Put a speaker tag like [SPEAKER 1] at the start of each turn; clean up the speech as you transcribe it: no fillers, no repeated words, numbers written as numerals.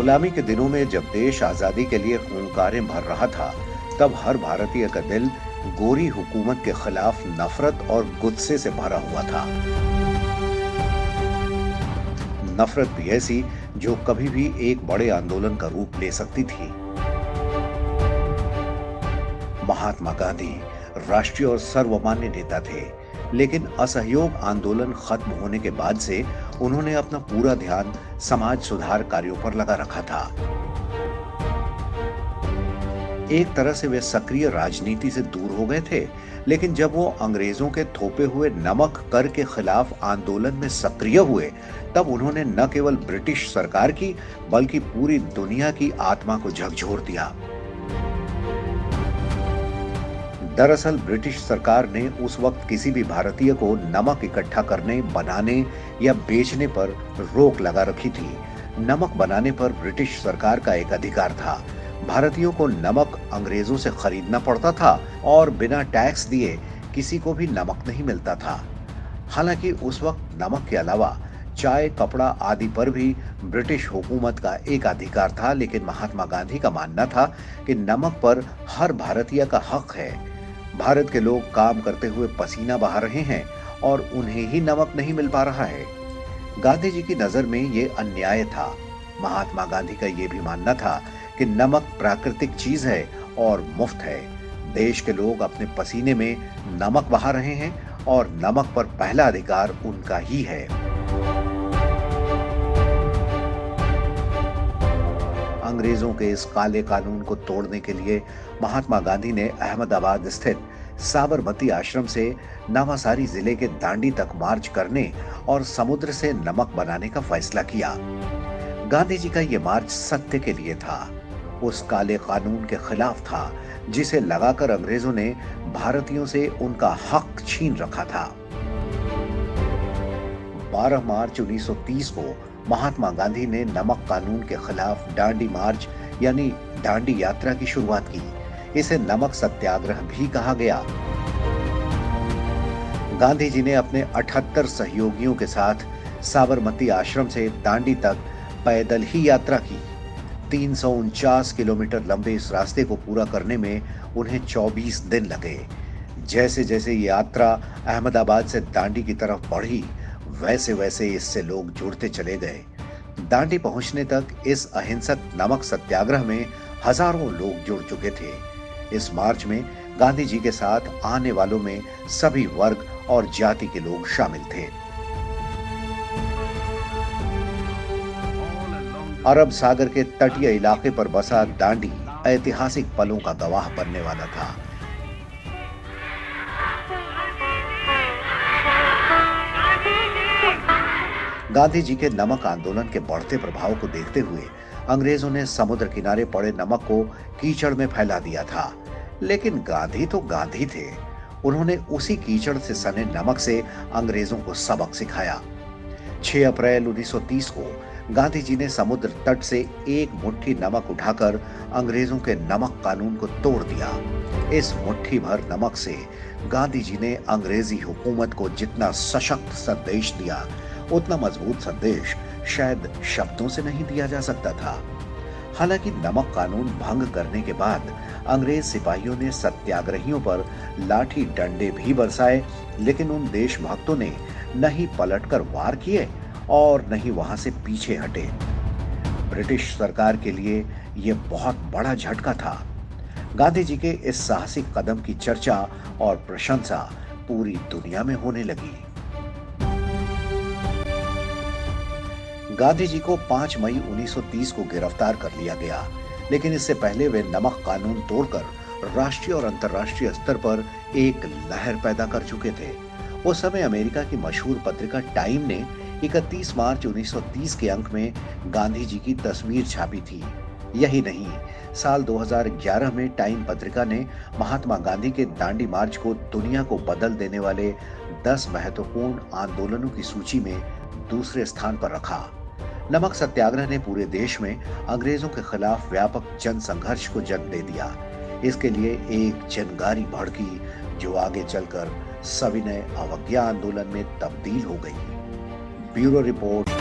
[SPEAKER 1] गुलामी के दिनों में जब देश आजादी के लिए खूंखारें भर रहा था, तब हर भारतीय का दिल गोरी हुकूमत के खिलाफ नफरत और गुस्से से भरा हुआ था। नफरत भी ऐसी जो कभी भी एक बड़े आंदोलन का रूप ले सकती थी। महात्मा गांधी राष्ट्रीय और सर्वमान्य नेता थे, लेकिन असहयोग आंदोलन खत्म होने के बाद से उन्होंने अपना पूरा ध्यान समाज सुधार कार्यों पर लगा रखा था। एक तरह से वे सक्रिय राजनीति से दूर हो गए थे, लेकिन जब वो अंग्रेजों के थोपे हुए नमक कर के खिलाफ आंदोलन में सक्रिय हुए, तब उन्होंने न केवल ब्रिटिश सरकार की बल्कि पूरी दुनिया की आत्मा को झकझोर दिया। दरअसल ब्रिटिश सरकार ने उस वक्त किसी भी भारतीय को नमक इकट्ठा करने, बनाने या बेचने पर रोक लगा रखी थी। नमक बनाने पर ब्रिटिश सरकार का एक अधिकार था। भारतीयों को नमक अंग्रेजों से खरीदना पड़ता था और बिना टैक्स दिए किसी को भी नमक नहीं मिलता था। हालांकि उस वक्त नमक के अलावा चाय, कपड़ा आदि पर भी ब्रिटिश हुकूमत का एक अधिकार था, लेकिन महात्मा गांधी का मानना था कि नमक पर हर भारतीय का हक है। भारत के लोग काम करते हुए पसीना बहा रहे हैं और उन्हें ही नमक नहीं मिल पा रहा है। गांधी जी की नजर में ये अन्याय था। महात्मा गांधी का ये भी मानना था कि नमक प्राकृतिक चीज है और मुफ्त है। देश के लोग अपने पसीने में नमक बहा रहे हैं और नमक पर पहला अधिकार उनका ही है। अंग्रेजों के इस काले कानून को तोड़ने के लिए महात्मा गांधी ने अहमदाबाद स्थित साबरमती आश्रम से नवासारी जिले के दांडी तक मार्च करने और समुद्र से नमक बनाने का फैसला किया। गांधी जी का यह मार्च सत्य के लिए था, उस काले कानून के खिलाफ था जिसे लगाकर अंग्रेजों ने भारतीयों से उनका हक छीन रखा था। 12 मार्च 1930 को महात्मा गांधी ने नमक कानून के खिलाफ दांडी मार्च यानी दांडी यात्रा की शुरुआत की। इसे नमक सत्याग्रह भी कहा गया। गांधी जी ने अपने 78 सहयोगियों के साथ साबरमती आश्रम से दांडी तक पैदल ही यात्रा की। 349 किलोमीटर लंबे इस रास्ते को पूरा करने में उन्हें 24 दिन लगे। जैसे जैसे ये यात्रा अहमदाबाद से दांडी की तरफ बढ़ी, वैसे वैसे इससे लोग जुड़ते चले गए। दांडी पहुंचने तक इस अहिंसक नमक सत्याग्रह में हजारों लोग जुड़ चुके थे। इस मार्च में गांधी जी के साथ आने वालों में सभी वर्ग और जाति के लोग शामिल थे। अरब सागर के तटीय इलाके पर बसा दांडी ऐतिहासिक पलों का गवाह बनने वाला था। गांधी जी के नमक आंदोलन के बढ़ते प्रभाव को देखते हुए अंग्रेजों ने समुद्र किनारे पड़े नमक को कीचड़ में फैला दिया था, लेकिन गांधी तो गांधी थे। उन्होंने उसी कीचड़ से सने नमक से अंग्रेजों को सबक सिखाया। 6 अप्रैल 1930 को गांधी जी ने समुद्र तट से एक मुट्ठी नमक उठाकर अंग्रेजों के नमक कानून को तोड़ दिया। इस मुट्ठी भर नमक से गांधी जी ने अंग्रेजी हुकूमत को जितना सशक्त संदेश दिया, उतना मजबूत संदेश शायद शब्दों से नहीं दिया जा सकता था। हालांकि नमक कानून भंग करने के बाद अंग्रेज सिपाहियों ने सत्याग्रहियों पर लाठी डंडे भी बरसाए, लेकिन उन देशभक्तों ने न ही पलटकर वार किए और न ही वहां से पीछे हटे। ब्रिटिश सरकार के लिए यह बहुत बड़ा झटका था। गांधी जी के इस साहसिक कदम की चर्चा और प्रशंसा पूरी दुनिया में होने लगी। गांधी जी को 5 मई 1930 को गिरफ्तार कर लिया गया, लेकिन इससे पहले वे नमक कानून तोड़कर राष्ट्रीय और अंतर्राष्ट्रीय स्तर पर एक लहर पैदा कर चुके थे। उस समय अमेरिका की मशहूर पत्रिका टाइम ने 31 मार्च 1930 के अंक में गांधी जी की तस्वीर छापी थी। यही नहीं, साल 2011 में टाइम पत्रिका ने महात्मा गांधी के दांडी मार्च को दुनिया को बदल देने वाले 10 महत्वपूर्ण आंदोलनों की सूची में दूसरे स्थान पर रखा। नमक सत्याग्रह ने पूरे देश में अंग्रेजों के खिलाफ व्यापक जन संघर्ष को जन्म दे दिया। इसके लिए एक चिंगारी भड़की जो आगे चलकर सविनय अवज्ञा आंदोलन में तब्दील हो गई। Bureau report.